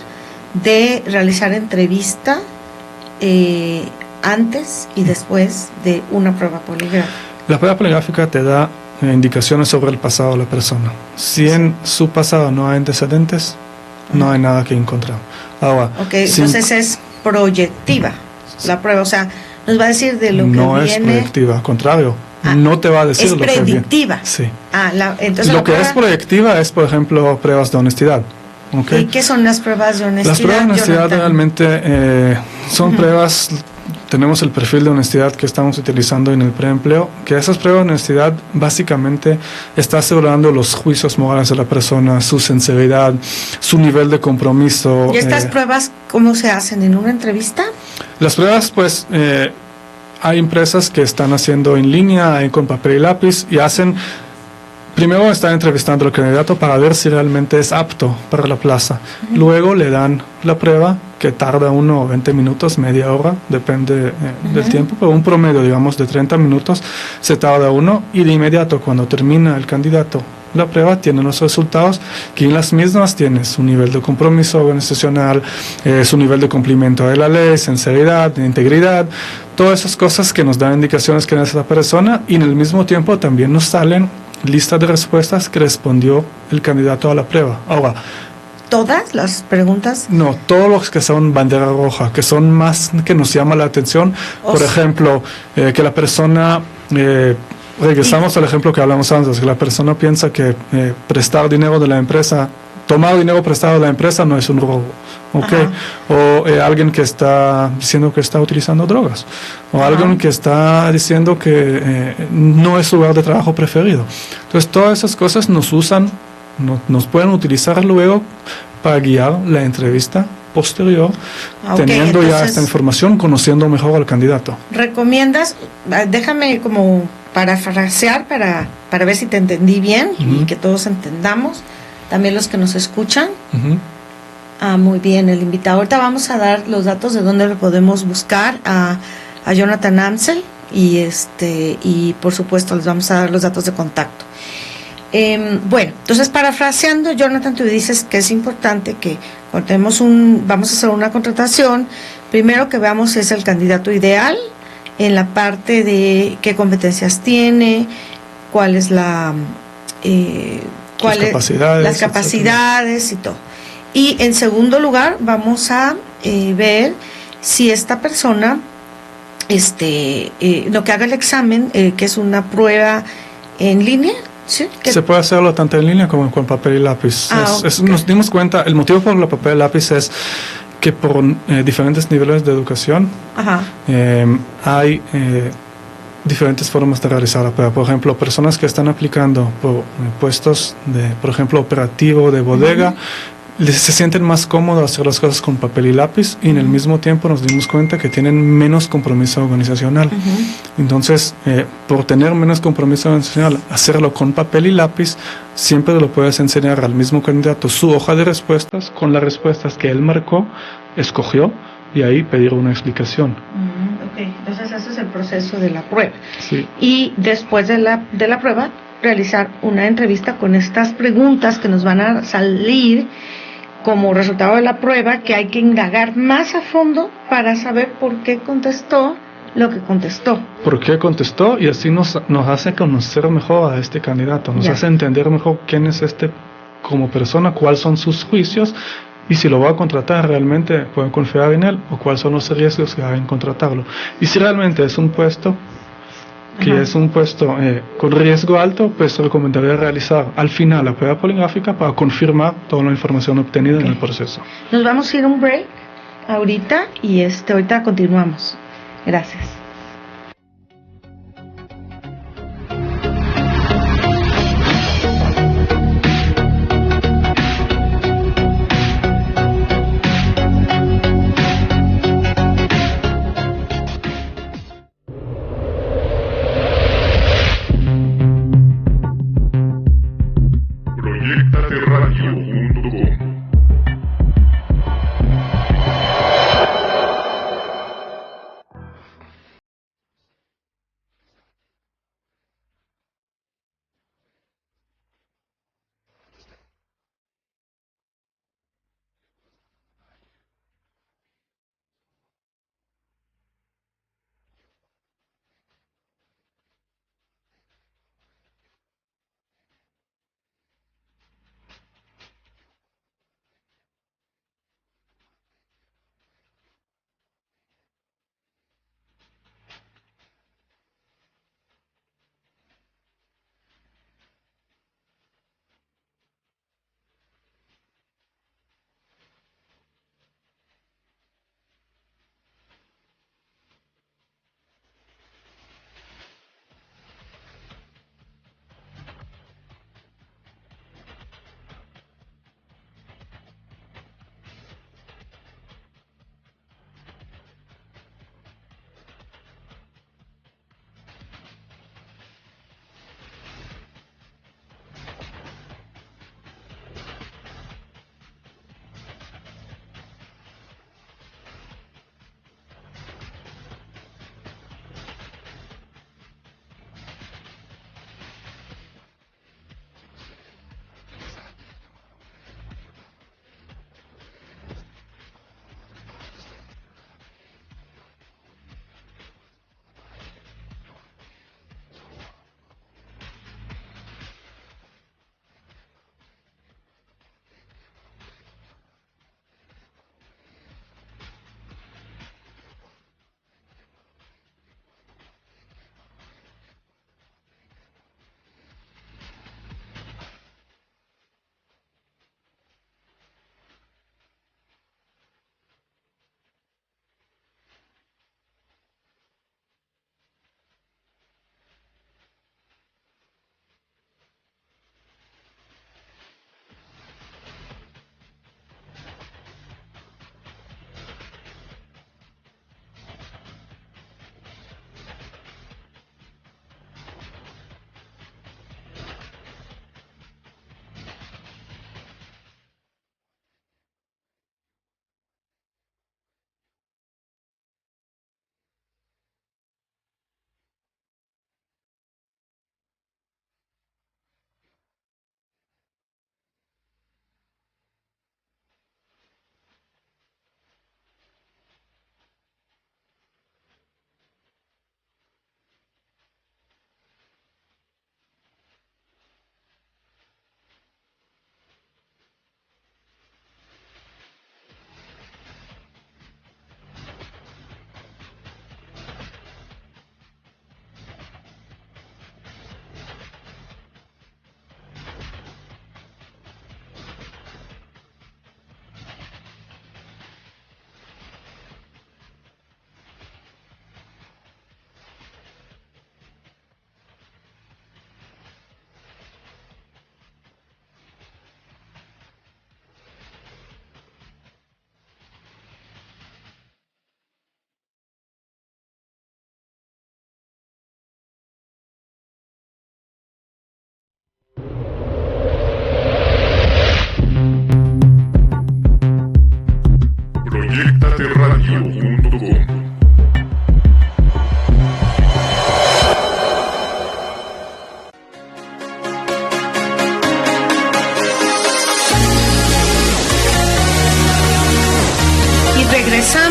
de realizar entrevista antes y después de una prueba polígrafa. La prueba poligráfica te da indicaciones sobre el pasado de la persona. Si en su pasado no hay antecedentes, no hay nada que encontrar. Ahora, Ok, entonces es proyectiva la prueba, o sea, nos va a decir de lo que no viene. es proyectiva, al contrario, Ah, no te va a decir es lo que viene. predictiva. Sí. Entonces Lo la que es prueba- proyectiva es, por ejemplo, pruebas de honestidad. ¿Ok? ¿Y qué son las pruebas de honestidad? Las pruebas de honestidad Jonathan? realmente son pruebas, tenemos el perfil de honestidad que estamos utilizando en el preempleo, que esas pruebas de honestidad básicamente está asegurando los juicios morales de la persona, su sinceridad, su nivel de compromiso. ¿Y estas pruebas cómo se hacen? ¿En una entrevista? Las pruebas, pues, hay empresas que están haciendo en línea, con papel y lápiz, y hacen... Primero están entrevistando al candidato para ver si realmente es apto para la plaza. Luego le dan la prueba, que tarda 1 o 20 minutos, media hora, depende del tiempo, pero un promedio, digamos, de 30 minutos se tarda uno, y de inmediato cuando termina el candidato la prueba tiene los resultados, que en las mismas tiene su nivel de compromiso organizacional, su nivel de cumplimiento de la ley, sinceridad, integridad, todas esas cosas que nos dan indicaciones que es la persona, y en el mismo tiempo también nos salen lista de respuestas que respondió el candidato a la prueba. Ahora, ¿Todas las preguntas? no, todos los que son bandera roja, que son más que nos llama la atención, por ejemplo, que la persona, regresamos al ejemplo que hablamos antes, que la persona piensa que prestar dinero de la empresa, tomar dinero prestado de la empresa no es un robo, ¿ok? O alguien que está diciendo que está utilizando drogas, o alguien que está diciendo que no es su lugar de trabajo preferido. Entonces, todas esas cosas nos usan, nos pueden utilizar luego para guiar la entrevista posterior, teniendo ya esta información, conociendo mejor al candidato. ¿Recomiendas? Déjame como parafrasear para ver si te entendí bien y que todos entendamos, también los que nos escuchan. Muy bien, el invitado. Ahorita vamos a dar los datos de dónde lo podemos buscar a Jonathan Amsel y por supuesto les vamos a dar los datos de contacto. Bueno, entonces parafraseando, Jonathan, tú dices que es importante que cuando vamos a hacer una contratación, primero que veamos si es el candidato ideal en la parte de qué competencias tiene, cuál es las capacidades y todo. Y en segundo lugar vamos a ver si esta persona lo que haga el examen, que es una prueba en línea. ¿Sí? Se puede hacerlo tanto en línea como con papel y lápiz. Nos dimos cuenta, el motivo por el papel y lápiz es que por diferentes niveles de educación hay diferentes formas de realizar la prueba. Por ejemplo, personas que están aplicando por puestos de, por ejemplo, operativo de bodega, se sienten más cómodos hacer las cosas con papel y lápiz, y en el mismo tiempo nos dimos cuenta que tienen menos compromiso organizacional. Entonces, por tener menos compromiso organizacional, hacerlo con papel y lápiz, siempre lo puedes enseñar al mismo candidato su hoja de respuestas con las respuestas que él marcó, escogió, y ahí pedir una explicación. Ok, entonces ese es el proceso de la prueba. Sí. Y después de la prueba, realizar una entrevista con estas preguntas que nos van a salir como resultado de la prueba, que hay que indagar más a fondo para saber por qué contestó lo que contestó. ¿Por qué contestó? Y así nos hace conocer mejor a este candidato, nos hace entender mejor quién es como persona, cuáles son sus juicios, y si lo va a contratar realmente pueden confiar en él, o cuáles son los riesgos que hay en contratarlo. Y si realmente es un puesto que es un puesto con riesgo alto, pues recomendaría realizar al final la prueba poligráfica para confirmar toda la información obtenida en el proceso. Nos vamos a ir a un break ahorita y ahorita continuamos. Gracias.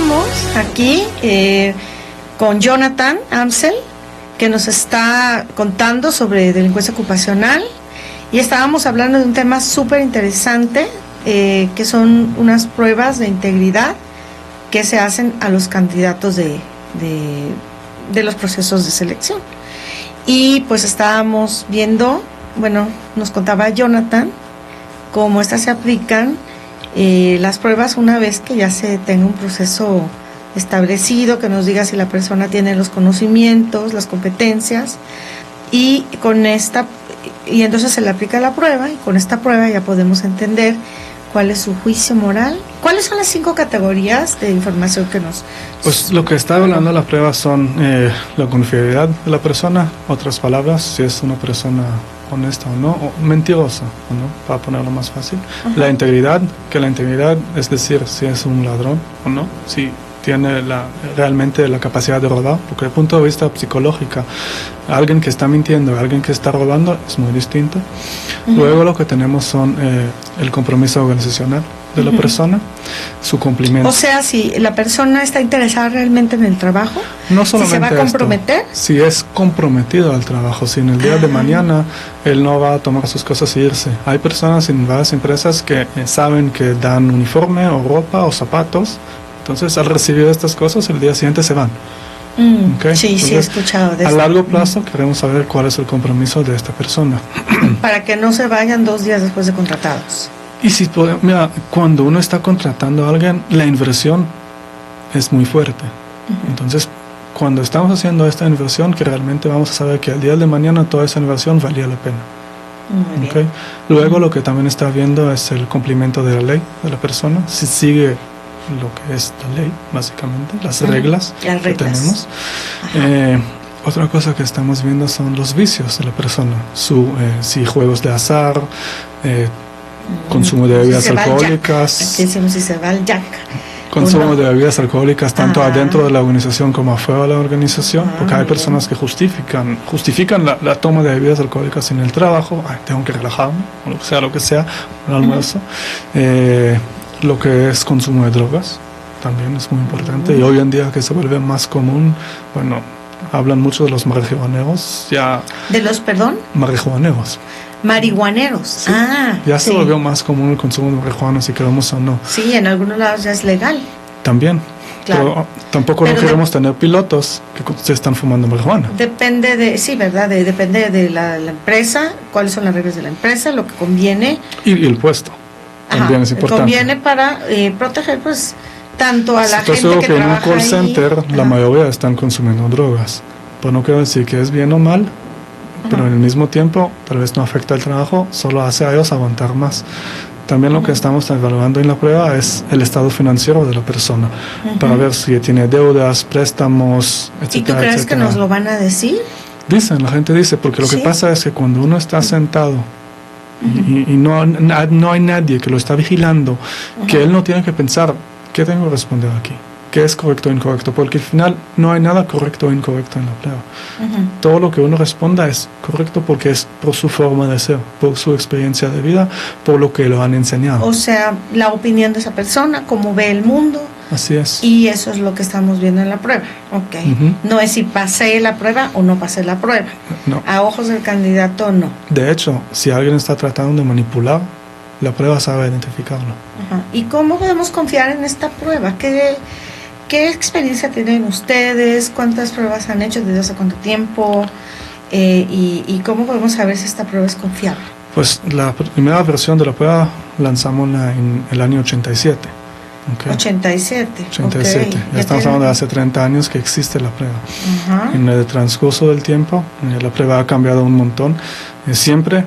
estamos aquí con Jonathan Amsel, que nos está contando sobre delincuencia ocupacional, y estábamos hablando de un tema súper interesante, que son unas pruebas de integridad que se hacen a los candidatos de los procesos de selección. Y pues estábamos viendo, bueno, nos contaba Jonathan cómo estas se aplican, las pruebas una vez que ya se tenga un proceso establecido, que nos diga si la persona tiene los conocimientos, las competencias, y entonces se le aplica la prueba, y con esta prueba ya podemos entender cuál es su juicio moral. ¿Cuáles son las 5 categorías de información que nos... Pues lo que está hablando la prueba son la confiabilidad de la persona, otras palabras, si es una persona honesta o no, o mentirosa o no, para ponerlo más fácil. Ajá. La integridad, que la integridad es decir, si es un ladrón o no, si tiene realmente la capacidad de robar, porque desde el punto de vista psicológico, alguien que está mintiendo, alguien que está robando es muy distinto. Luego lo que tenemos son el compromiso organizacional de la persona, su cumplimiento. O sea, si la persona está interesada realmente en el trabajo, no solamente si se va a comprometer. Si es comprometido al trabajo, si en el día de mañana él no va a tomar sus cosas e irse. Hay personas en varias empresas que saben que dan uniforme o ropa o zapatos, entonces al recibir estas cosas el día siguiente se van. Okay. Sí, entonces, sí he escuchado de a largo plazo queremos saber cuál es el compromiso de esta persona. Para que no se vayan 2 días después de contratados. Y si podemos, mira, cuando uno está contratando a alguien, la inversión es muy fuerte. Entonces, cuando estamos haciendo esta inversión, que realmente vamos a saber que al día de mañana toda esa inversión valía la pena. Okay. Luego lo que también está viendo es el cumplimiento de la ley de la persona, si sigue lo que es la ley, básicamente, las reglas que tenemos. Otra cosa que estamos viendo son los vicios de la persona, si juegos de azar, consumo de bebidas alcohólicas. Aquí decimos si se va al jack. Consumo de bebidas alcohólicas tanto adentro de la organización como afuera de la organización, porque hay personas que justifican la toma de bebidas alcohólicas en el trabajo. Tengo que relajarme, o lo que sea, un almuerzo. Lo que es consumo de drogas también es muy importante, y hoy en día que se vuelve más común, bueno, hablan mucho de los marihuaneros, ya... ¿De los, perdón? Marihuaneros. Marihuaneros, sí. Ya se volvió más común el consumo de marihuana, si queremos o no. Sí, en algunos lados ya es legal. También, claro. Pero tampoco no queremos tener pilotos que se están fumando marihuana. Depende depende de la empresa, cuáles son las reglas de la empresa, lo que conviene. Y el puesto. También es importante. Conviene para proteger, pues, tanto a la gente que en un call ahí. center la mayoría están consumiendo drogas. Pues no quiero decir que es bien o mal, pero en el mismo tiempo tal vez no afecta el trabajo, solo hace a ellos aguantar más. También lo que estamos evaluando en la prueba es el estado financiero de la persona, para ver si tiene deudas, préstamos, etcétera. ¿Y tú crees que nos lo van a decir? Dicen, la gente dice, porque lo que pasa es que cuando uno está sentado y no hay nadie que lo está vigilando, que él no tiene que pensar, ¿qué tengo que responder aquí? ¿Qué es correcto o incorrecto? Porque al final no hay nada correcto o incorrecto en la prueba. Todo lo que uno responda es correcto porque es por su forma de ser, por su experiencia de vida, por lo que lo han enseñado. O sea, la opinión de esa persona, cómo ve el mundo. Así es. Y eso es lo que estamos viendo en la prueba. No es si pasé la prueba o no pasé la prueba. No. A ojos del candidato, no. De hecho, si alguien está tratando de manipular, la prueba sabe identificarlo. ¿Y cómo podemos confiar en esta prueba? ¿Qué experiencia tienen ustedes? ¿Cuántas pruebas han hecho? ¿Desde hace cuánto tiempo? ¿Y cómo podemos saber si esta prueba es confiable? Pues la primera versión de la prueba lanzamos en el año 87. 87. Ya estamos hablando de hace 30 años que existe la prueba. En el transcurso del tiempo, la prueba ha cambiado un montón. Siempre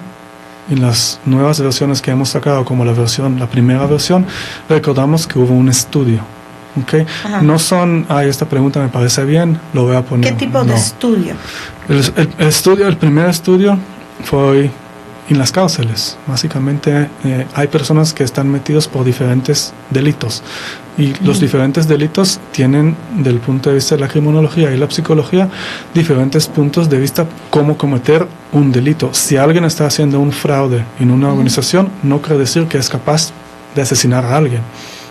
en las nuevas versiones que hemos sacado, como la primera versión, recordamos que hubo un estudio. No son, esta pregunta me parece bien, lo voy a poner. ¿Qué tipo de estudio? El primer estudio fue en las cárceles. Básicamente hay personas que están metidos por diferentes delitos, y los diferentes delitos tienen, del punto de vista de la criminología y la psicología, diferentes puntos de vista cómo cometer un delito. Si alguien está haciendo un fraude en una organización, no quiere decir que es capaz de asesinar a alguien.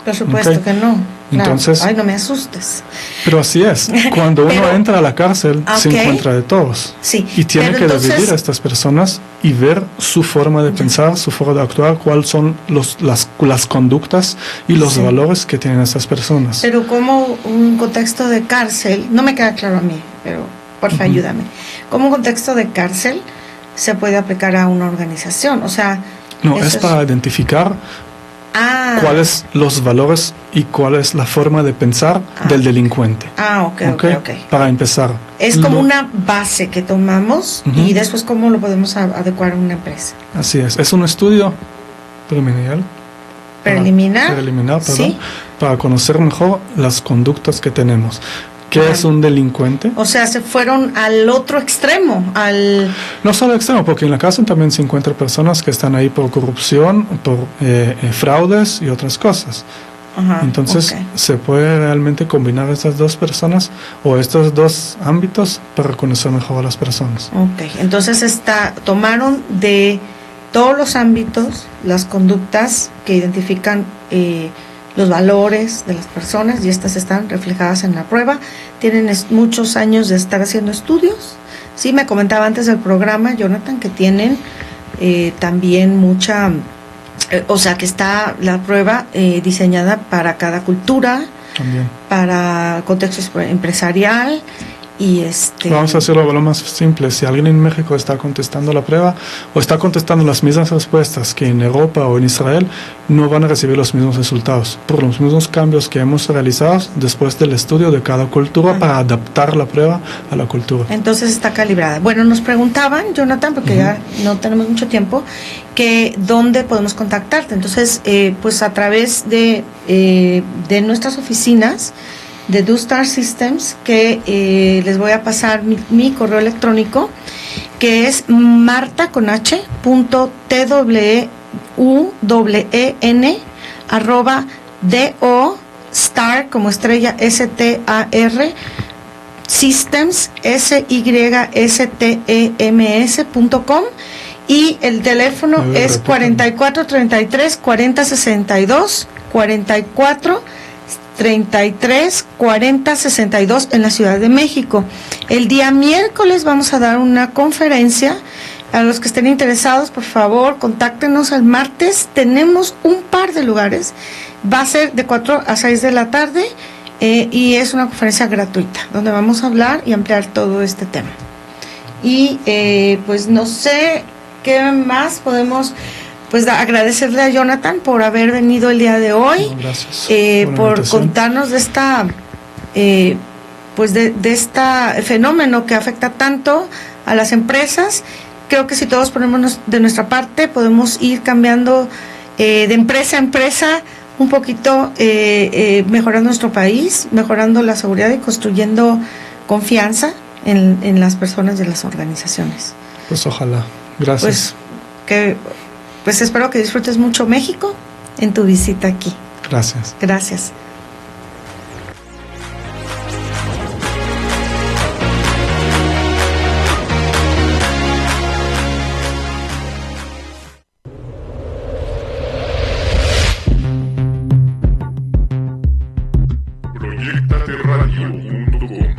Por supuesto que no. Entonces, Ay, no me asustes. pero así es. Cuando uno entra a la cárcel, se Ok. encuentra de todos. Sí, Y tiene pero que entonces- dividir a estas personas y ver su forma de pensar, su forma de actuar, cuáles son las conductas y los Sí. valores que tienen estas personas. Pero como un contexto de cárcel, no me queda claro a mí, pero porfa, ayúdame. ¿Cómo un contexto de cárcel se puede aplicar a una organización? O sea, No, eso es para identificar cuáles los valores y cuál es la forma de pensar del delincuente. Ok. Para empezar. Es como una base que tomamos y después cómo lo podemos adecuar a una empresa. Así es un estudio preliminar, perdón, Sí. para conocer mejor las conductas que tenemos. ¿Qué es un delincuente? O sea, se fueron al otro extremo, No solo extremo, porque en la cárcel también se encuentran personas que están ahí por corrupción, por fraudes y otras cosas. Ajá, Entonces, ok. se puede realmente combinar estas dos personas o estos dos ámbitos para conocer mejor a las personas. Ok, entonces tomaron de todos los ámbitos las conductas que identifican los valores de las personas y estas están reflejadas en la prueba. Tienen muchos años de estar haciendo estudios. Sí, me comentaba antes del programa, Jonathan, que tienen también mucha, o sea, que está la prueba diseñada para cada cultura, También. para contexto empresarial. Y Vamos a hacerlo lo más simple. Si alguien en México está contestando la prueba o está contestando las mismas respuestas que en Europa o en Israel, no van a recibir los mismos resultados por los mismos cambios que hemos realizado después del estudio de cada cultura para adaptar la prueba a la cultura. Entonces está calibrada. Bueno, nos preguntaban, Jonathan, porque ya no tenemos mucho tiempo, que dónde podemos contactarte. Entonces, pues a través de nuestras oficinas de Do Star Systems, que les voy a pasar mi correo electrónico, que es marta@do star como estrella STAR systems systems.com y el teléfono es 4433 4062 4433 4062 en la Ciudad de México. El día miércoles vamos a dar una conferencia. A los que estén interesados, por favor, contáctenos el martes. Tenemos un par de lugares. Va a ser de 4 a 6 de la tarde y es una conferencia gratuita donde vamos a hablar y ampliar todo este tema. Y pues no sé qué más podemos, pues agradecerle a Jonathan por haber venido el día de hoy. No, gracias Por contarnos de esta pues de este fenómeno que afecta tanto a las empresas. Creo que si todos ponemos de nuestra parte podemos ir cambiando de empresa a empresa un poquito, mejorando nuestro país, mejorando la seguridad y construyendo confianza en las personas y en las organizaciones. Pues ojalá. Gracias. Pues espero que disfrutes mucho México en tu visita aquí. Gracias. Gracias. Proyectateradio.com.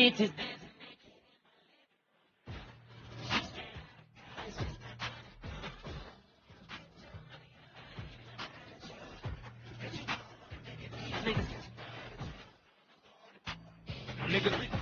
bitches. Niggas.